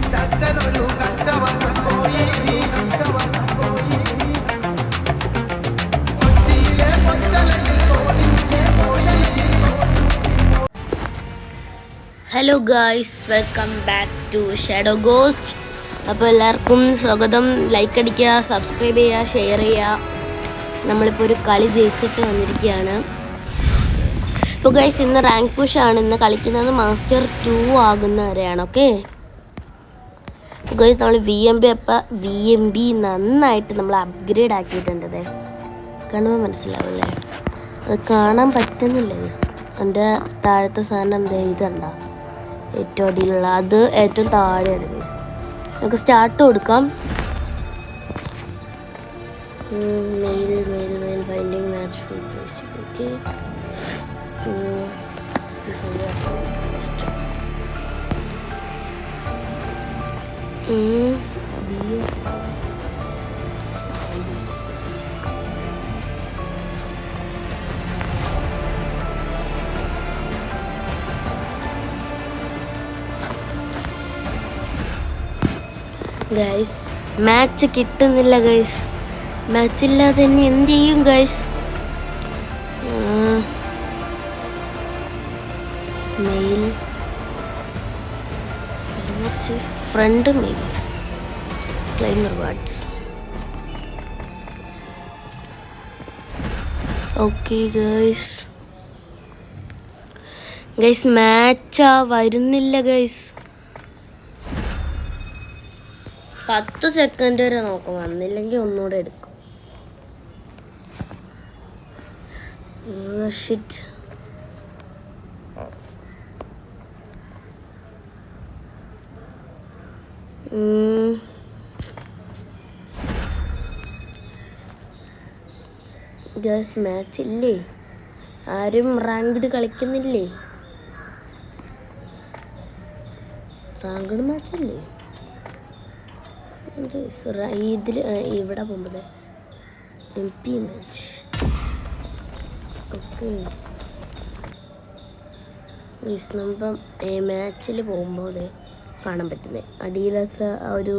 Hello guys, welcome back to Shadow Ghost. അപ്പോൾ എല്ലാവർക്കും സ്വാഗതം. ലൈക്ക് അടിക്കുക, സബ്സ്ക്രൈബ് ചെയ്യുക, ഷെയർ ചെയ്യുക. നമ്മളിപ്പോൾ ഒരു കളി ജയിച്ചിട്ട് വന്നിരിക്കുകയാണ്. അപ്പോൾ ഗായ്സ്, ഇന്ന് റാങ്ക് പുഷാണ്. ഇന്ന് കളിക്കുന്നത് മാസ്റ്റർ 2 ആകുന്നവരെയാണ്. ഓക്കെ ഗായ്സ്, നമ്മൾ വി എം ബി നന്നായിട്ട് നമ്മൾ അപ്ഗ്രേഡ് ആക്കിയിട്ടുണ്ട്. കാണുമ്പോൾ മനസ്സിലാവില്ലേ? അത് കാണാൻ പറ്റുന്നില്ല ഗായ്സ്. എൻ്റെ താഴത്തെ സാധനം എന്താ ഇതുണ്ടോ? ഏറ്റവും അടിയിലുള്ള അത് ഏറ്റവും താഴെയാണ് ഗൈസ്. നമുക്ക് സ്റ്റാർട്ട് കൊടുക്കാം. Mail finding match replace. Okay, guys match കിട്ടുന്നില്ല ഗൈസ്. മാച്ച് ഇല്ലാതെ ഇനി എന്ത് ചെയ്യും guys? Mail friend mail claim rewards. Okay guys, മാച്ചാ വരുന്നില്ല ഗൈസ്. 10 സെക്കൻഡ് വരെ നോക്കാം. വന്നില്ലെങ്കിൽ ഒന്നുകൂടെ എടുക്കും. ഷിറ്റ്. ഗേൾസ് മാച്ച് ഇല്ലേ? ആരും റാങ്ക്ഡ് കളിക്കുന്നില്ലേ? റാങ്ക്ഡ് മാച്ചല്ലേ ഇതിൽ? ഇവിടെ പോകുമ്പോൾ MP മാച്ച്. ഓക്കെ, നമ്മൾ മാച്ചിൽ പോകുമ്പോൾ കാണാൻ പറ്റുന്നത് അടിയിലത്തെ ഒരു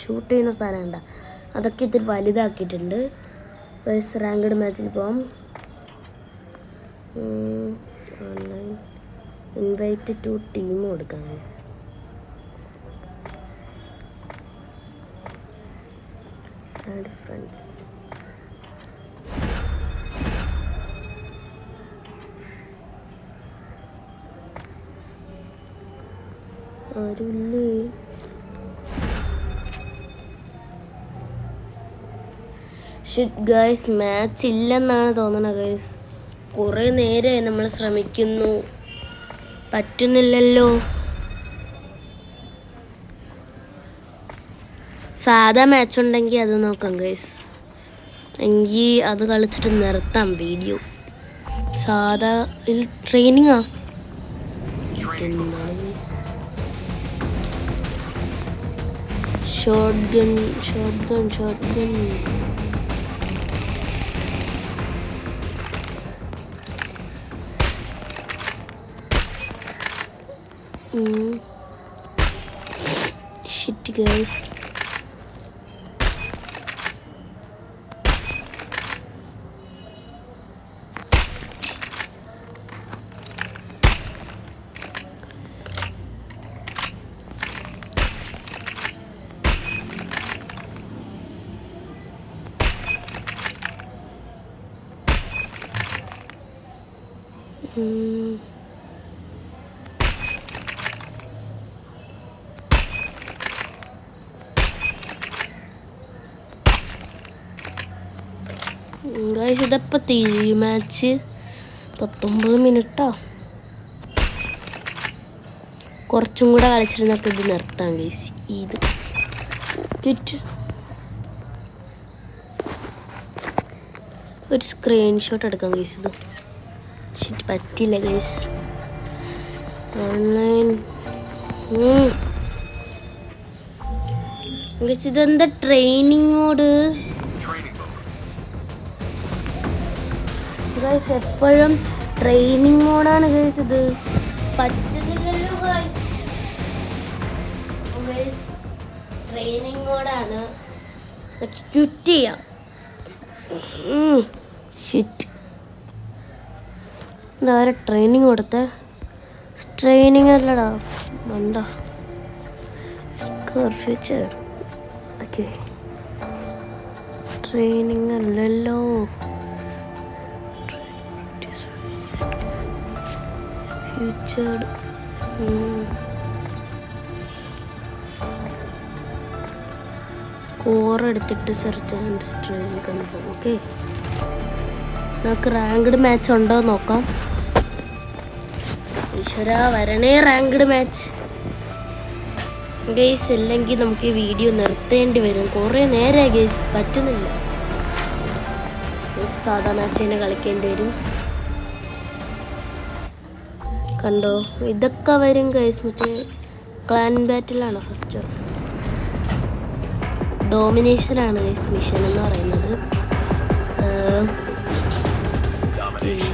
ഷൂട്ട് ചെയ്യുന്ന സാധനം ഉണ്ടോ? അതൊക്കെ ഇത്തിരി വലുതാക്കിയിട്ടുണ്ട്. റാങ്ക്ഡ് മാച്ചിൽ പോകാം. ഓൺലൈൻ ഇൻവൈറ്റ് ടു ടീം കൊടുക്കാം ഗൈസ്. Add friends. ആരുല്ലേ? ഷിറ്റ് ഗൈസ്, മാച്ച് ഇല്ലെന്നാണ് തോന്നണത് ഗൈസ്. കുറേ നേരമായി നമ്മൾ ശ്രമിക്കുന്നു, പറ്റുന്നില്ലല്ലോ. സാധാ മാച്ച് ഉണ്ടെങ്കിൽ അത് നോക്കാം ഗൈസ്. എങ്കിൽ അത് കളിച്ചിട്ട് നിർത്താം വീഡിയോ. സാധാ ട്രെയിനിങ്ങാ. Shotgun. ഷിറ്റ് ഗൈസ്, ഇതപ്പോൾ തീ മാച്ച് 19 മിനിറ്റാ. കുറച്ചും കൂടെ കളിച്ചിരുന്നൊക്കെ ഇത് നിർത്താം ഗൈസ്. ഇത് കിറ്റ് ഒരു സ്ക്രീൻഷോട്ട് എടുക്കാം ഗൈസ്. ഇത് ഷിറ്റ് പറ്റില്ല ഗൈസ്. ഓൺലൈൻ ഇതെന്താ ട്രെയിനിങ് മോഡ് ഗൈസ്? എപ്പോഴും ട്രെയിനിങ് മോഡാണ് ഗൈസ്. ഇത് പറ്റുന്നില്ലല്ലോ ഗൈസ്. ട്രെയിനിങ് മോഡാണ്. ക്വിറ്റ് ചെയ്യാം. ഷിറ്റ്, ഇതാരെ ട്രെയിനിങ് കൊടുത്ത? ട്രെയിനിങ് അല്ലടാ മണ്ട. ഫ്യൂച്ചർ ഓക്കെ, ട്രെയിനിങ് അല്ലല്ലോ. ഫ്യൂച്ചർ കോർ എടുത്തിട്ട് search and training confirm. Okay, നമുക്ക് റാങ്ക്ഡ് മാച്ച് ഉണ്ടോ നോക്കാം. ഈശ്വര വരണേ റാങ്ക്ഡ് മാച്ച് ഗെയ്സ്. ഇല്ലെങ്കിൽ നമുക്ക് ഈ വീഡിയോ നിർത്തേണ്ടി വരും. കുറേ നേരമായി ഗെയ്സ്, പറ്റുന്നില്ല. സാധാ മാച്ച് തന്നെ കളിക്കേണ്ടി വരും. കണ്ടോ, ഇതൊക്കെ വരും ഗെയ്സ്. മറ്റേ ക്ലാൻ ബാറ്റിലാണ് ഫസ്റ്റ്. ഡോമിനേഷനാണ് ഗെയ്സ് മിഷൻ എന്ന് പറയുന്നത്.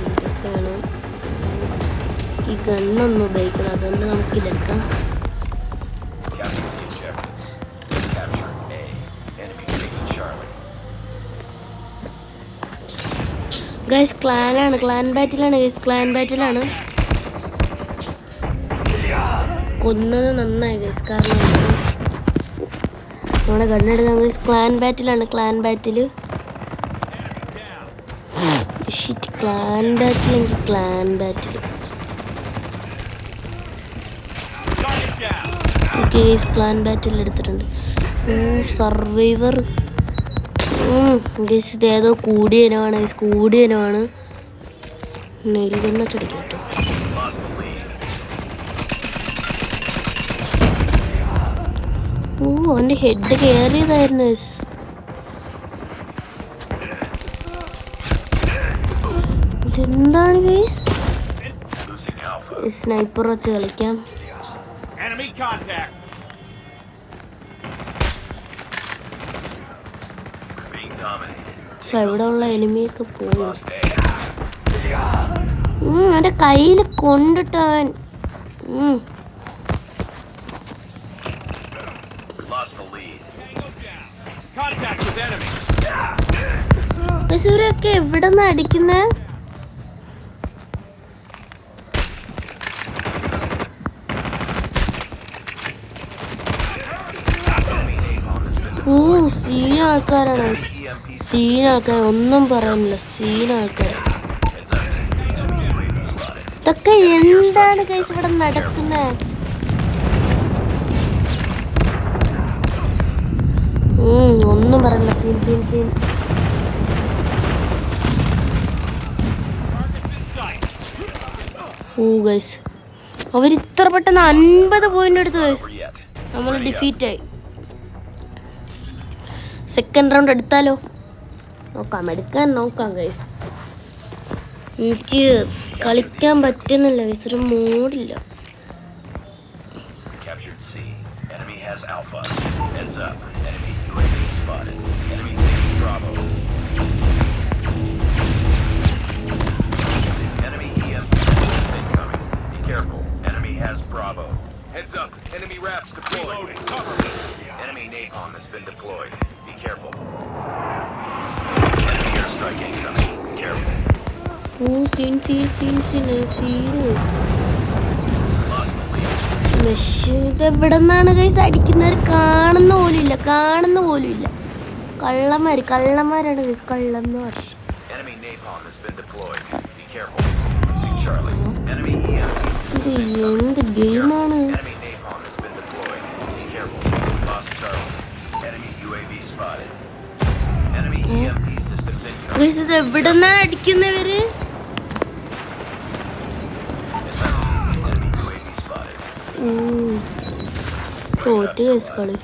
ഇതൊക്കെയാണ്. ഈ ഗണ്ണൊന്നും ഉപയോഗിക്കണം, അതുകൊണ്ട് നമുക്കിതെടുക്കാം. ഗൈസ് ക്ലാനാണ്, ക്ലാൻ ബാറ്റിലാണ് ഗൈസ്, ക്ലാൻ ബാറ്റിലാണ്. കൊന്നത് നന്നായി ഗൈസ്, കാരണം നമ്മുടെ ഗണ്ണെടുക്കാൻ ഗൈസ്. ക്ലാൻ ബാറ്റിലാണ്, ക്ലാൻ ബാറ്റില്. ക്ലാൻ ബാറ്റിലെങ്കിൽ clan battle. Okay guys, clan battle എടുത്തിട്ടുണ്ട്. സർവൈവർ ഗൈസ്, ഇത് ഏതോ കൂടിയ ഇനമാണ് ഗൈസ്, കൂടിയ ഇനമാണ്. നെൽഗണ്ണ ചടിക്കട്ടോ. അവൻ്റെ ഹെഡ് കയറിയതായിരുന്നു ഗൈസ്. ഇതെന്താണ് ഗൈസ്? സ്നൈപ്പർ വെച്ച് കളിക്കാം. ഇവിടെ ഉള്ള എനിമിയൊക്കെ പോയി. എൻ്റെ കയ്യിൽ കൊണ്ടിട്ടവൻ. ഇവരൊക്കെ എവിടെ നിന്ന് അടിക്കുന്നേ? സീൻ ആൾക്കാരാണ്, സീൻ ആൾക്കാർ, ഒന്നും പറയാനില്ല, സീൻ ആൾക്കാർ. ഇതൊക്കെ എന്താണ് ഗൈസ് ഇവിടെ നടക്കുന്നത്? ഒന്നും പറയല്ല, സീൻ സീൻ സീൻ. ഗൈസ് അവർ ഇത്ര പെട്ടെന്ന് 50 പോയിന്റ് എടുത്തു ഗൈസ്. നമ്മൾ ഡിഫീറ്റായി. സെക്കൻഡ് റൗണ്ട് എടുത്താലോ? നോക്കാം, എടുക്കാൻ നോക്കാം ഗൈസ്. എനിക്ക് കളിക്കാൻ പറ്റുന്നില്ല ഗൈസ്, ഒരു മൂഡില്ല. Heads up, enemy wraps deployed. Reloading, cover me. Enemy napalm has been deployed. Be careful. Enemy airstrike incoming. Be careful. എവിടെ നിന്നാണ് ഗൈസ് അടിക്കുന്നവർ? കാണുന്ന പോലുമില്ല, കാണുന്ന പോലുമില്ല. കള്ളന്മാരാണ് ഗൈസ്, കള്ളന്മാർ. Enemy napalm has been deployed. Be careful. Losing Charlie. Enemy EMP system. എന്ത് ഗെയിമാണ്? Enemy napalm has been deployed. Be careful. Lost Charlie. Enemy UAV spotted. Enemy EMP systems incoming. Guys ഇത് എവിടെ നിന്നാണ് അടിക്കുന്നവര്? Enemy UAV spotted. തോറ്റ് guys കളി.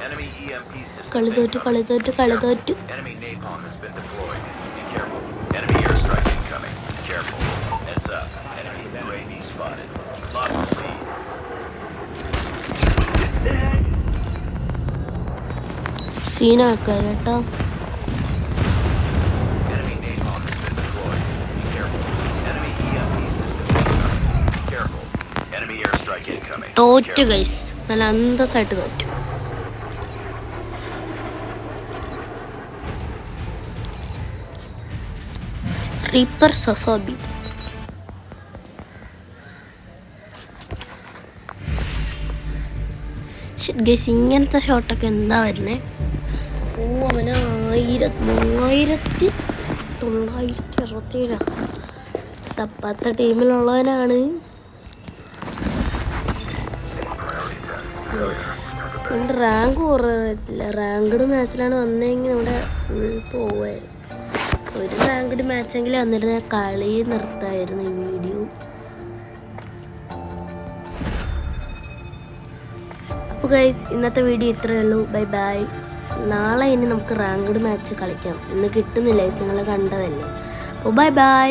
Enemy EMP systems. കളി തോറ്റു. Enemy napalm has been deployed. Be careful. Enemy airstrike incoming. Be careful. Heads up. Enemy UAV spotted. Lost the lead. സീനാക്കാം കേട്ടോ. Enemy napalm has been deployed. Be careful. Enemy EMP systems incoming. Be careful. Enemy airstrike incoming. തോറ്റു guys. നല്ല അന്തസ്സായിട്ട് തോറ്റു. Reaper സൊസോബി. ഇങ്ങനത്തെ ഷോട്ടൊക്കെ എന്താ വരുന്നേ? അവന് 1967 തപ്പാത്ത ടീമിലുള്ളവനാണ്. നമ്മുടെ റാങ്ക് കുറയത്തില്ല. റാങ്ക്ഡ് മാച്ചിലാണ് വന്നെങ്കിൽ നമ്മുടെ ഫുൾ പോവായിരുന്നു. ഒരു റാങ്ക്ഡ് മാച്ചെങ്കിലും വന്നിരുന്ന കളി നിർത്തായിരുന്നു ഈ വീഡിയോ. അപ്പോൾ ഗൈസ്, ഇന്നത്തെ വീഡിയോ ഇത്രയേ ഉള്ളൂ. Bye bye. നാളെ ഇനി നമുക്ക് റാങ്ക്ഡ് മാച്ച് കളിക്കാം. ഇന്ന് കിട്ടുന്നില്ല, നിങ്ങൾ കണ്ടതല്ലേ. അപ്പോൾ ബൈ ബൈ.